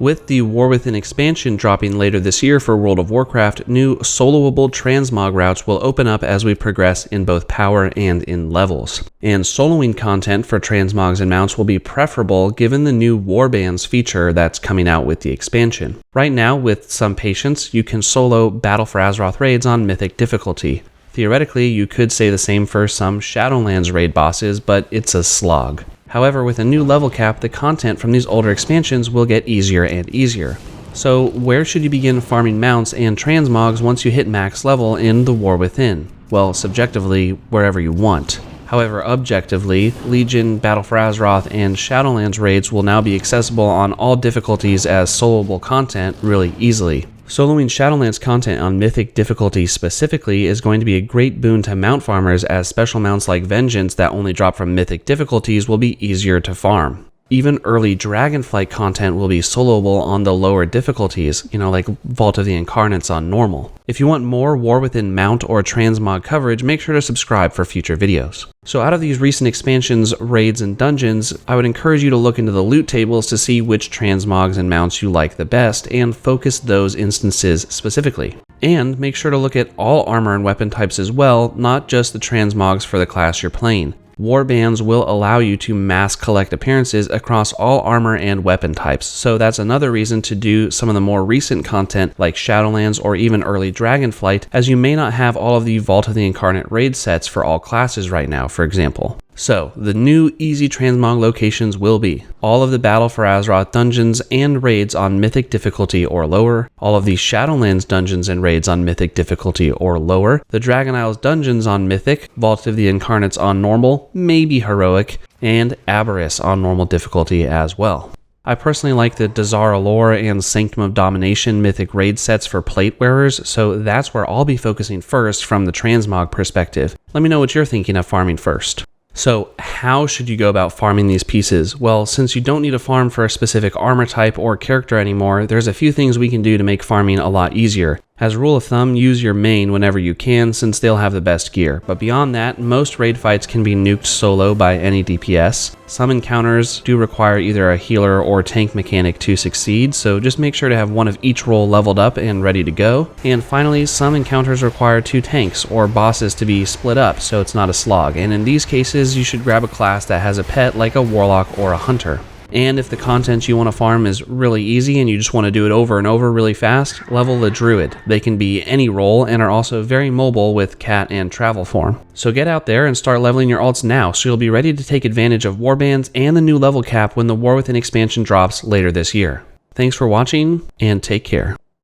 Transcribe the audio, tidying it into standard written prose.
With the War Within expansion dropping later this year for World of Warcraft, new soloable transmog routes will open up as we progress in both power and in levels. And soloing content for transmogs and mounts will be preferable given the new Warbands feature that's coming out with the expansion. Right now, with some patience, you can solo Battle for Azeroth raids on Mythic difficulty. Theoretically, you could say the same for some Shadowlands raid bosses, but it's a slog. However, with a new level cap, the content from these older expansions will get easier and easier. So where should you begin farming mounts and transmogs once you hit max level in the War Within? Well, subjectively, wherever you want. However, objectively, Legion, Battle for Azeroth, and Shadowlands raids will now be accessible on all difficulties as soloable content really easily. Soloing Shadowlands content on Mythic difficulty specifically is going to be a great boon to mount farmers, as special mounts like Vengeance that only drop from Mythic difficulties will be easier to farm. Even early Dragonflight content will be soloable on the lower difficulties, like Vault of the Incarnates on normal. If you want more War Within mount or transmog coverage, make sure to subscribe for future videos. So out of these recent expansions, raids, and dungeons, I would encourage you to look into the loot tables to see which transmogs and mounts you like the best, and focus those instances specifically. And make sure to look at all armor and weapon types as well, not just the transmogs for the class you're playing. Warbands will allow you to mass collect appearances across all armor and weapon types, so that's another reason to do some of the more recent content like Shadowlands or even early Dragonflight, as you may not have all of the Vault of the Incarnate raid sets for all classes right now, for example. So, the new easy transmog locations will be all of the Battle for Azeroth dungeons and raids on Mythic difficulty or lower, all of the Shadowlands dungeons and raids on Mythic difficulty or lower, the Dragon Isles dungeons on Mythic, Vault of the Incarnates on normal, maybe heroic, and Aberrus on normal difficulty as well. I personally like the Dazara Lore and Sanctum of Domination Mythic raid sets for plate wearers, so that's where I'll be focusing first from the transmog perspective. Let me know what you're thinking of farming first. So how should you go about farming these pieces? Well, since you don't need to farm for a specific armor type or character anymore, there's a few things we can do to make farming a lot easier. As a rule of thumb, use your main whenever you can, since they'll have the best gear. But beyond that, most raid fights can be nuked solo by any DPS. Some encounters do require either a healer or tank mechanic to succeed, so just make sure to have one of each role leveled up and ready to go. And finally, some encounters require 2 tanks or bosses to be split up, so it's not a slog. And in these cases, you should grab a class that has a pet like a warlock or a hunter. And if the content you want to farm is really easy and you just want to do it over and over really fast, level a druid. They can be any role and are also very mobile with cat and travel form. So get out there and start leveling your alts now, so you'll be ready to take advantage of Warbands and the new level cap when the War Within expansion drops later this year. Thanks for watching, and take care.